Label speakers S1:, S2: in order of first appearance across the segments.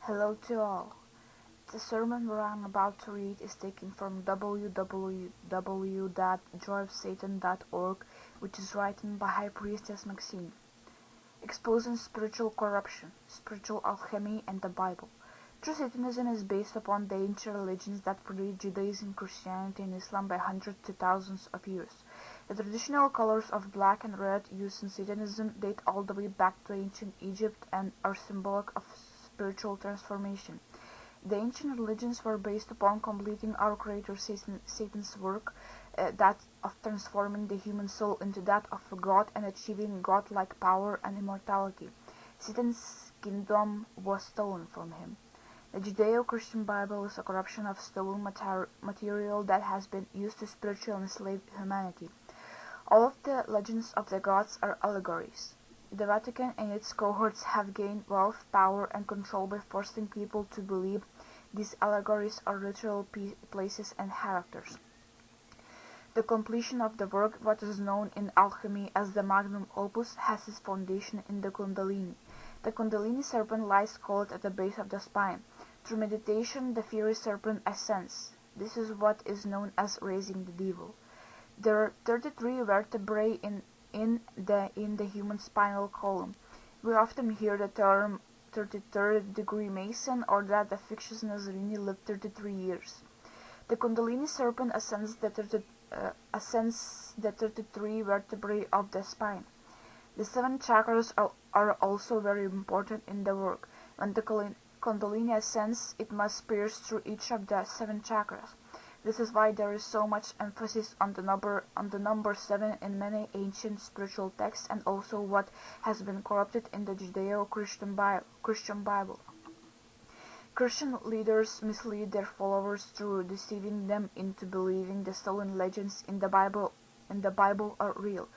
S1: Hello to all. The sermon where I'm about to read is taken from www.joyofsatan.org, which is written by High Priestess Maxine. Exposing spiritual corruption, spiritual alchemy, and the Bible. True Satanism is based upon the ancient religions that predate Judaism, Christianity, and Islam by hundreds to thousands of years. The traditional colors of black and red used in Satanism date all the way back to ancient Egypt and are symbolic of spiritual transformation. The ancient religions were based upon completing our Creator Satan's work, that of transforming the human soul into that of a god and achieving godlike power and immortality. Satan's kingdom was stolen from him. The Judeo-Christian Bible is a corruption of stolen material that has been used to spiritually enslave humanity. All of the legends of the gods are allegories. The Vatican and its cohorts have gained wealth, power, and control by forcing people to believe these allegories are literal places and characters. The completion of the work, what is known in alchemy as the magnum opus, has its foundation in the Kundalini. The Kundalini serpent lies coiled at the base of the spine. Through meditation, the fiery serpent ascends. This is what is known as raising the devil. There are 33 vertebrae in the human spinal column. We often hear the term 33rd degree Mason, or that the fictitious Nazarene lived 33 years. The Kundalini serpent ascends the 33 vertebrae of the spine. The 7 chakras are also very important in the work. When the Kundalini ascends, it must pierce through each of the 7 chakras. This is why there is so much emphasis on the number 7 in many ancient spiritual texts, and also what has been corrupted in the Judeo-Christian Bible. Christian leaders mislead their followers through deceiving them into believing the stolen legends in the Bible are real.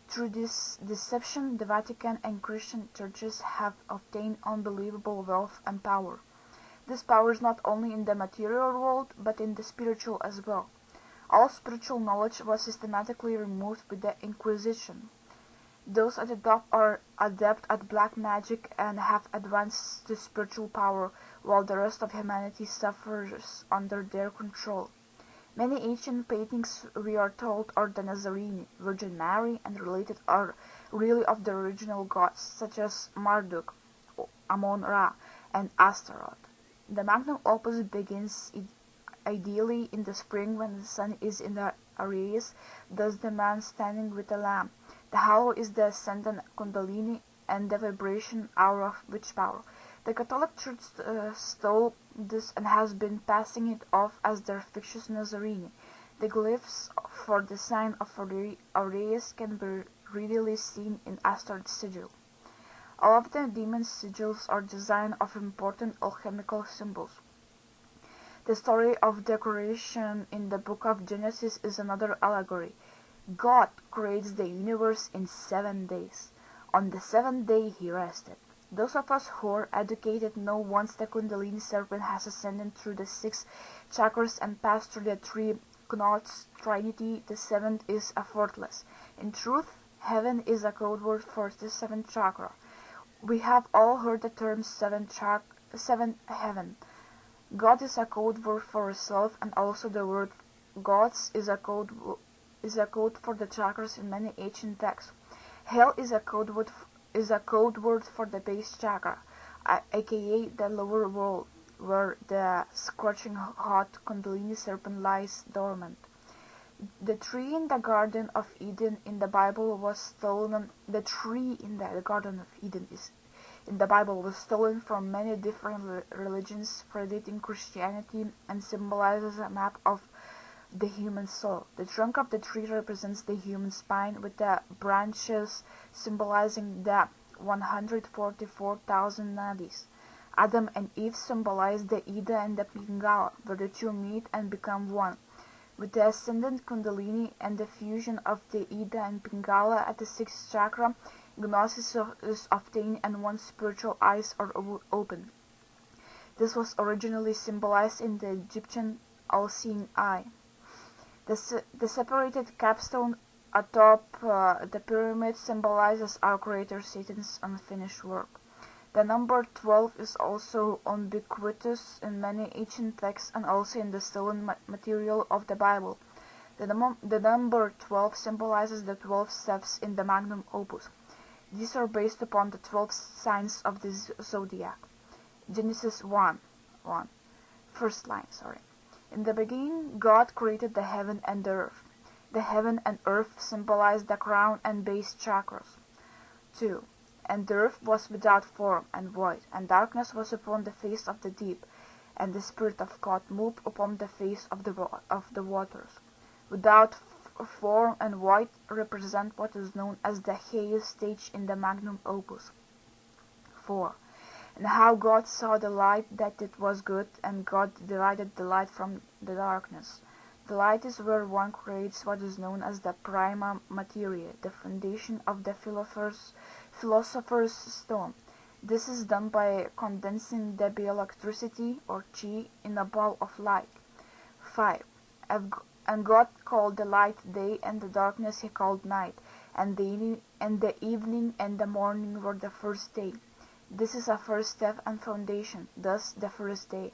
S1: Through this deception, the Vatican and Christian churches have obtained unbelievable wealth and power. This power is not only in the material world, but in the spiritual as well. All spiritual knowledge was systematically removed with the Inquisition. Those at the top are adept at black magic and have advanced to spiritual power, while the rest of humanity suffers under their control. Many ancient paintings, we are told, are the Nazarene, Virgin Mary, and related are really of the original gods, such as Marduk, Amon-Ra, and Astaroth. The magnum opus begins ideally in the spring when the sun is in the Aries, thus the man standing with a lamp. The hollow is the ascendant Kundalini and the vibration hour of witch power. The Catholic Church stole this and has been passing it off as their fictitious Nazarene. The glyphs for the sign of Aries can be readily seen in Astarte's sigil. All of the demon's sigils are designed of important alchemical symbols. The story of the creation in the book of Genesis is another allegory. God creates the universe in 7 days. On the 7th day he rested. Those of us who are educated know once the Kundalini serpent has ascended through the 6 chakras and passed through the 3 knots trinity, the 7th is effortless. In truth, heaven is a code word for the 7th chakra. We have all heard the term 7th heaven. God is a code word for itself, and also the word gods is a code for the chakras in many ancient texts. Hell is a code word for the base chakra, aka the lower world, where the scorching hot Kundalini serpent lies dormant. The tree in the Garden of Eden in the Bible was stolen. The tree in the Garden of Eden in the Bible was stolen from many different religions predating Christianity and symbolizes a map of the human soul. The trunk of the tree represents the human spine, with the branches symbolizing the 144,000 nadis. Adam and Eve symbolize the Ida and the Pingala, where the two meet and become one. With the ascendant Kundalini and the fusion of the Ida and Pingala at the 6th chakra, gnosis is obtained and one's spiritual eyes are opened. This was originally symbolized in the Egyptian all-seeing eye. The separated capstone atop the pyramid symbolizes our Creator Satan's unfinished work. The number 12 is also ubiquitous in many ancient texts and also in the stolen material of the Bible. The number 12 symbolizes the 12 steps in the magnum opus. These are based upon the 12 signs of the zodiac. Genesis 1:1. First line, sorry. In the beginning, God created the heaven and the earth. The heaven and earth symbolize the crown and base chakras. 2. And the earth was without form and void, and darkness was upon the face of the deep, and the Spirit of God moved upon the face of the waters. Without form and void represent what is known as the chaos stage in the magnum opus. 4. And how God saw the light that it was good, and God divided the light from the darkness. The light is where one creates what is known as the prima materia, the foundation of the philosopher's stone. This is done by condensing the electricity, or chi, in a ball of light. 5. And God called the light day, and the darkness he called night, and the evening and the morning were the first day. This is a first step and foundation, thus the first day.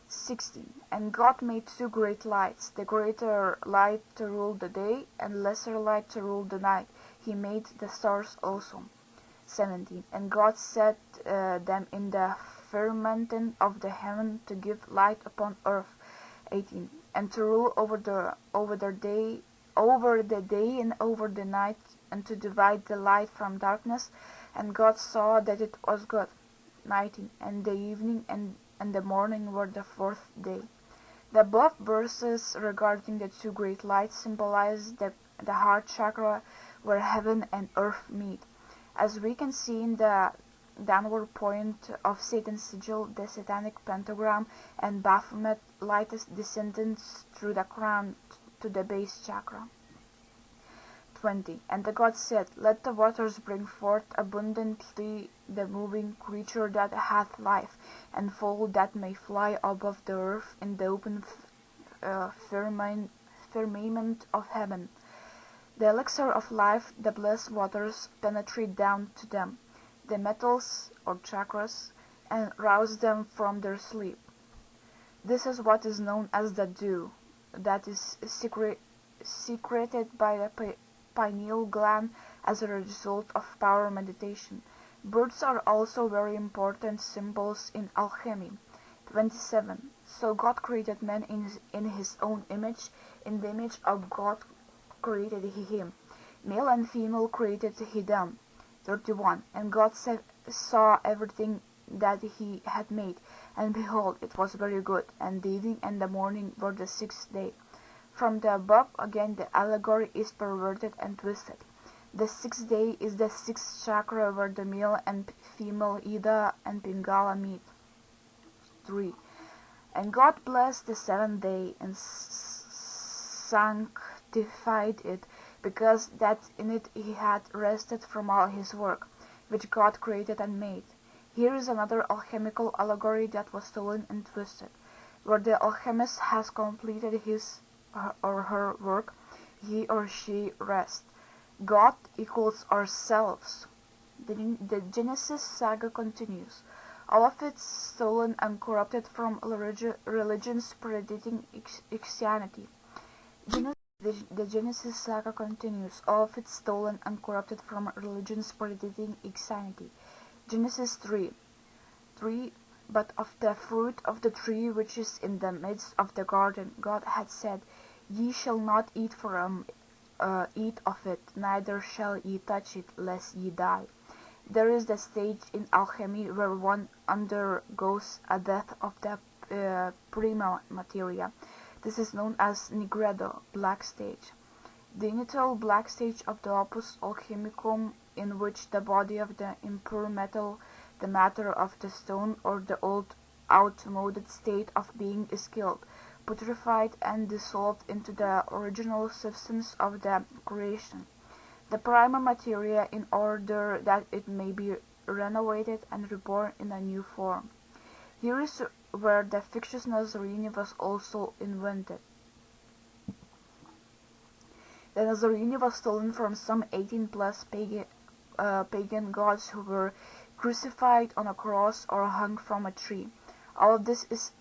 S1: 16. And God made two great lights, the greater light to rule the day, and lesser light to rule the night. He made the stars also. 17. And God set them in the firmament of the heaven to give light upon earth. 18. And to rule over the day and over the night, and to divide the light from darkness. And God saw that it was good. 19. And the evening and the morning were the fourth day. The above verses regarding the two great lights symbolize the heart chakra, where heaven and earth meet. As we can see in the downward point of Satan's sigil, the satanic pentagram and Baphomet light descendants through the crown to the base chakra. 20. And the God said, Let the waters bring forth abundantly the moving creature that hath life, and fowl that may fly above the earth in the open firmament of heaven. The elixir of life, the blessed waters, penetrate down to them, the metals, or chakras, and rouse them from their sleep. This is what is known as the dew, that is secreted by the pineal gland as a result of power meditation. Birds are also very important symbols in alchemy. 27. So God created man in his own image. In the image of God created he him. Male and female created he them. 31. And God saw everything that he had made, and behold, it was very good. And the evening and the morning were the sixth day. From the above, again, the allegory is perverted and twisted. The sixth day is the sixth chakra where the male and female Ida and Pingala meet. 3. And God blessed the seventh day and sanctified it, because that in it he had rested from all his work, which God created and made. Here is another alchemical allegory that was stolen and twisted. Where the alchemist has completed his or her work, he or she rests. God equals ourselves. The Genesis saga continues. All of it stolen and corrupted from religions predating Christianity. The Genesis saga continues. All of it stolen and corrupted from religions predating Christianity. Genesis 3. But of the fruit of the tree which is in the midst of the garden, God had said, Ye shall not eat of it, neither shall ye touch it, lest ye die. There is the stage in alchemy where one undergoes a death of the prima materia. This is known as nigredo, black stage. The initial black stage of the opus alchemicum, in which the body of the impure metal, the matter of the stone, or the old outmoded state of being is killed, putrefied, and dissolved into the original substance of the creation, the prima materia, in order that it may be renovated and reborn in a new form. Here is where the fictitious Nazarene was also invented. The Nazarene was stolen from some 18 plus pagan gods who were crucified on a cross, or hung from a tree. All of this is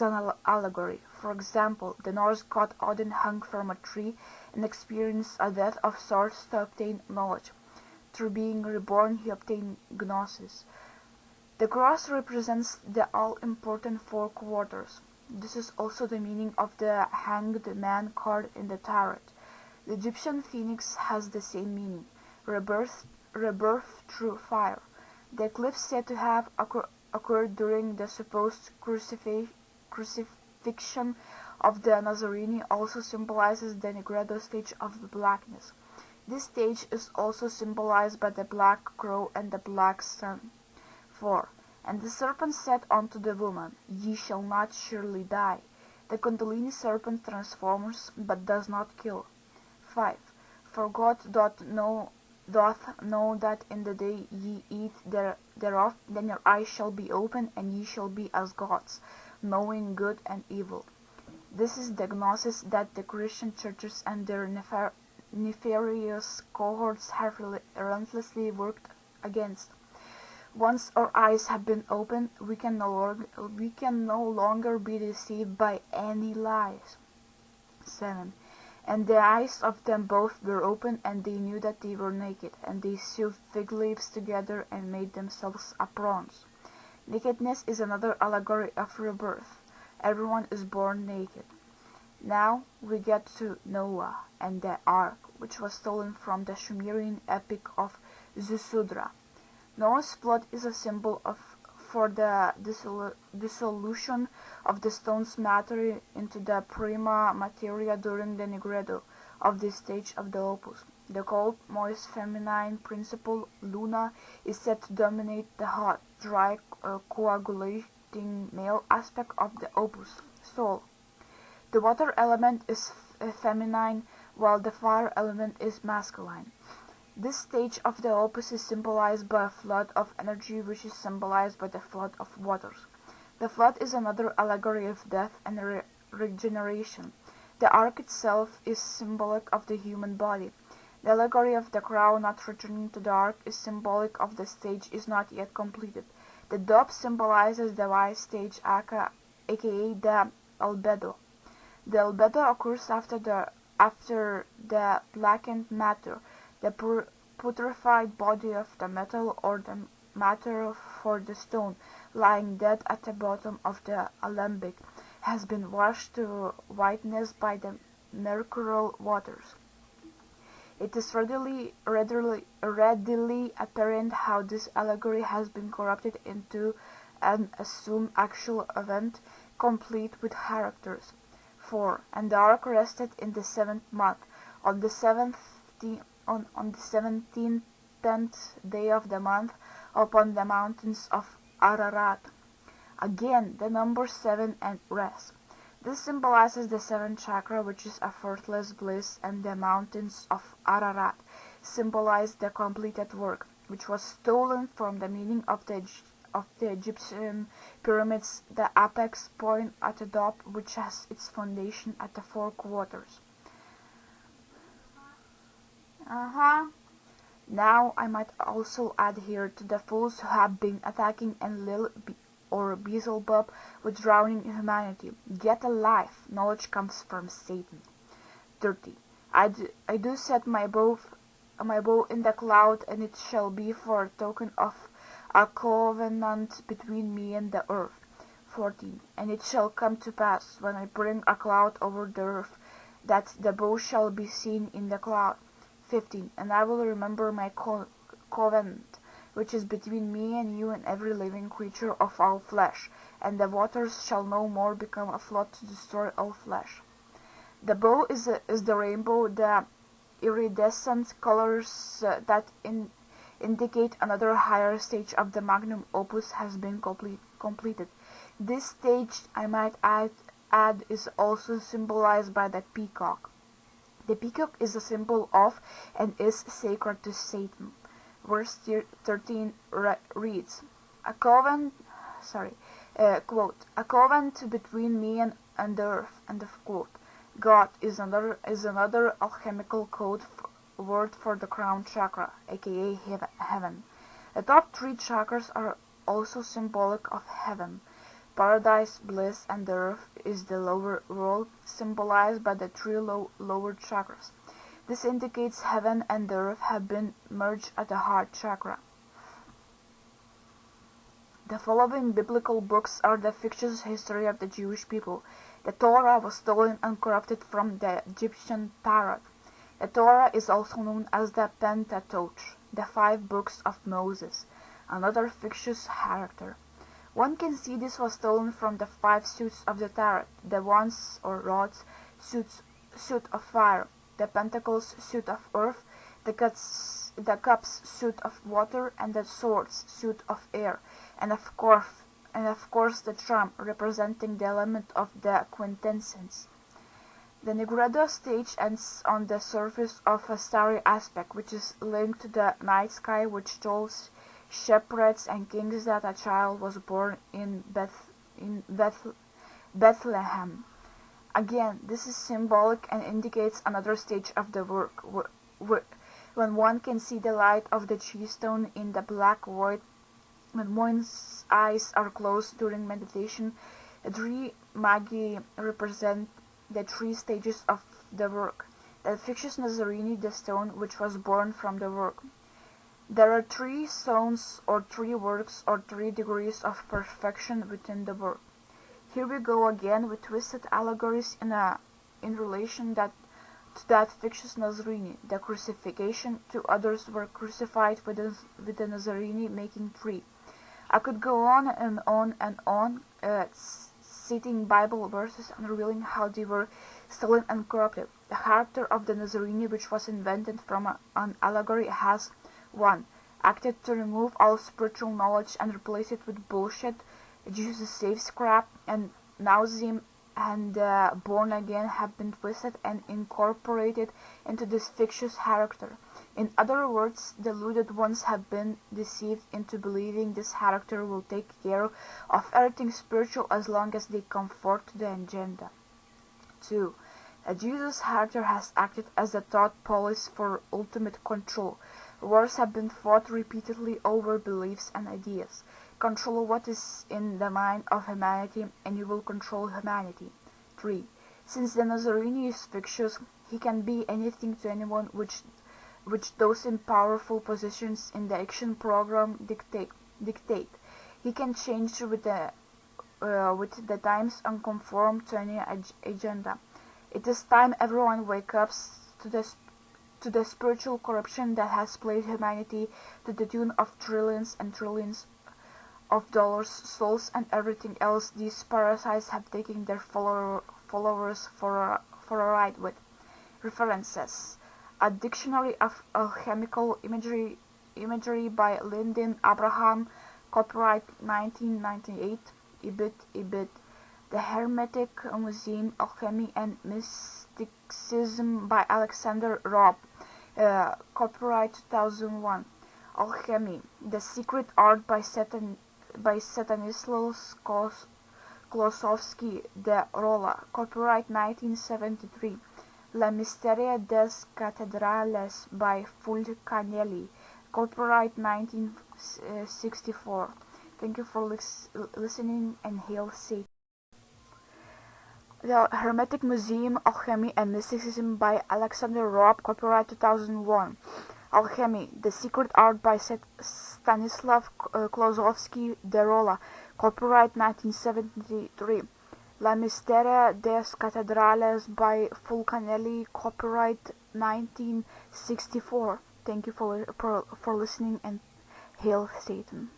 S1: an allegory. For example, the Norse god Odin hung from a tree and experienced a death of sorts to obtain knowledge. Through being reborn, he obtained gnosis. The cross represents the all-important four quarters. This is also the meaning of the hanged man card in the tarot. The Egyptian phoenix has the same meaning, rebirth through fire. The eclipse said to have occurred during the supposed crucifixion of the Nazarene also symbolizes the Nigredo stage of the blackness. This stage is also symbolized by the black crow and the black sun. 4. And the serpent said unto the woman, Ye shall not surely die. The Kundalini serpent transforms, but does not kill. 5. For God doth know that in the day ye eat thereof, then your eyes shall be opened, and ye shall be as gods, knowing good and evil. This is the gnosis that the Christian churches and their nefarious cohorts have relentlessly worked against. Once our eyes have been opened, we can no longer be deceived by any lies. 7. And the eyes of them both were open, and they knew that they were naked, and they sewed fig leaves together and made themselves aprons. Nakedness is another allegory of rebirth. Everyone is born naked. Now we get to Noah and the ark, which was stolen from the Sumerian epic of Zusudra. Noah's flood is a symbol for the dissolution of the stone's matter into the prima materia during the Nigredo of this stage of the opus. The cold, moist, feminine principle, Luna, is said to dominate the hot, dry, coagulating male aspect of the opus, Sol. The water element is feminine, while the fire element is masculine. This stage of the opus is symbolized by a flood of energy, which is symbolized by the flood of waters. The flood is another allegory of death and regeneration. The ark itself is symbolic of the human body. The allegory of the crow not returning to the ark is symbolic of the stage is not yet completed. The dove symbolizes the wise stage, aka the albedo. The albedo occurs after the blackened matter, the putrefied body of the metal, or the matter for the stone, lying dead at the bottom of the alembic, has been washed to whiteness by the mercurial waters. It is readily apparent how this allegory has been corrupted into an assumed actual event, complete with characters. 4. And the ark rested in the 7th month, on the 17th day of the month, upon the mountains of Ararat. Again, the number 7 and rest. This symbolizes the 7th chakra, which is effortless bliss, and the mountains of Ararat symbolize the completed work, which was stolen from the meaning of the Egyptian pyramids, the apex point at the top, which has its foundation at the four quarters. Now I might also add here to the fools who have been attacking Enlil or Beelzebub with drowning humanity. Get a life. Knowledge comes from Satan. 30. I do set my bow in the cloud, and it shall be for a token of a covenant between me and the earth. 14. And it shall come to pass, when I bring a cloud over the earth, that the bow shall be seen in the cloud. 15. And I will remember my covenant, which is between me and you and every living creature of all flesh, and the waters shall no more become a flood to destroy all flesh. The bow is the rainbow, the iridescent colors that indicate another higher stage of the magnum opus has been completed. This stage, I might add, is also symbolized by the peacock. The peacock is a symbol of and is sacred to Satan. Verse 13 reads, quote, a covenant between me and the earth, end of quote. God is another alchemical word for the crown chakra, aka heaven. The top three chakras are also symbolic of heaven. Paradise, bliss, and the earth is the lower world, symbolized by the three lower chakras. This indicates heaven and the earth have been merged at the heart chakra. The following biblical books are the fictitious history of the Jewish people. The Torah was stolen and corrupted from the Egyptian Tarot. The Torah is also known as the Pentateuch, the 5 books of Moses, another fictitious character. One can see this was stolen from the 5 suits of the Tarot, the wands or rods, suit of fire, the pentacles, suit of earth, the cups, suit of water, and the swords, suit of air, and of course the charm, representing the element of the quintessence. The Nigredo stage ends on the surface of a starry aspect, which is linked to the night sky, which tells shepherds and kings that a child was born in Bethlehem. Again, this is symbolic and indicates another stage of the work, when one can see the light of the keystone in the black void. When one's eyes are closed during meditation, the 3 magi represent the 3 stages of the work. The fictitious Nazarene, the stone which was born from the work. There are 3 zones or 3 works or 3 degrees of perfection within the work. Here we go again with twisted allegories in relation to that fictitious Nazarene. The crucifixion, 2 others were crucified with the Nazarene, making 3. I could go on and on and on, citing Bible verses and revealing how they were stolen and corrupted. The character of the Nazarene, which was invented from an allegory, has 1. Acted to remove all spiritual knowledge and replace it with bullshit. Jesus saves crap, and Nausim and born again have been twisted and incorporated into this fictitious character. In other words, the deluded ones have been deceived into believing this character will take care of everything spiritual as long as they conform to the agenda. 2. A Jesus character has acted as a thought police for ultimate control. Wars have been fought repeatedly over beliefs and ideas. Control what is in the mind of humanity, and you will control humanity. 3. Since the Nazarene is fictitious, he can be anything to anyone which those in powerful positions in the action program dictate. He can change with the times and conform to any agenda. It is time everyone wakes up to the spiritual corruption that has plagued humanity to the tune of trillions and trillions of dollars, souls, and everything else these parasites have taken their followers for a ride with. References: A Dictionary of Alchemical Imagery by Lyndon Abraham, copyright 1998, Ibid. The Hermetic Museum, Alchemy and Mysticism by Alexander Robb, copyright 2001. Alchemy, The Secret Art by Stanisław Klosowski de Rola, copyright 1973. La Misteria des Cathedrales by Fulcanelli, copyright 1964. Thank you for listening, and hail Satan. The Hermetic Museum, Alchemy and Mysticism by Alexander Robb, copyright 2001. Alchemy, The Secret Art by Stanisław Klosowski de Rola, copyright 1973. La Misteria des Cathedrales by Fulcanelli, copyright 1964. Thank you for listening, and hail Satan.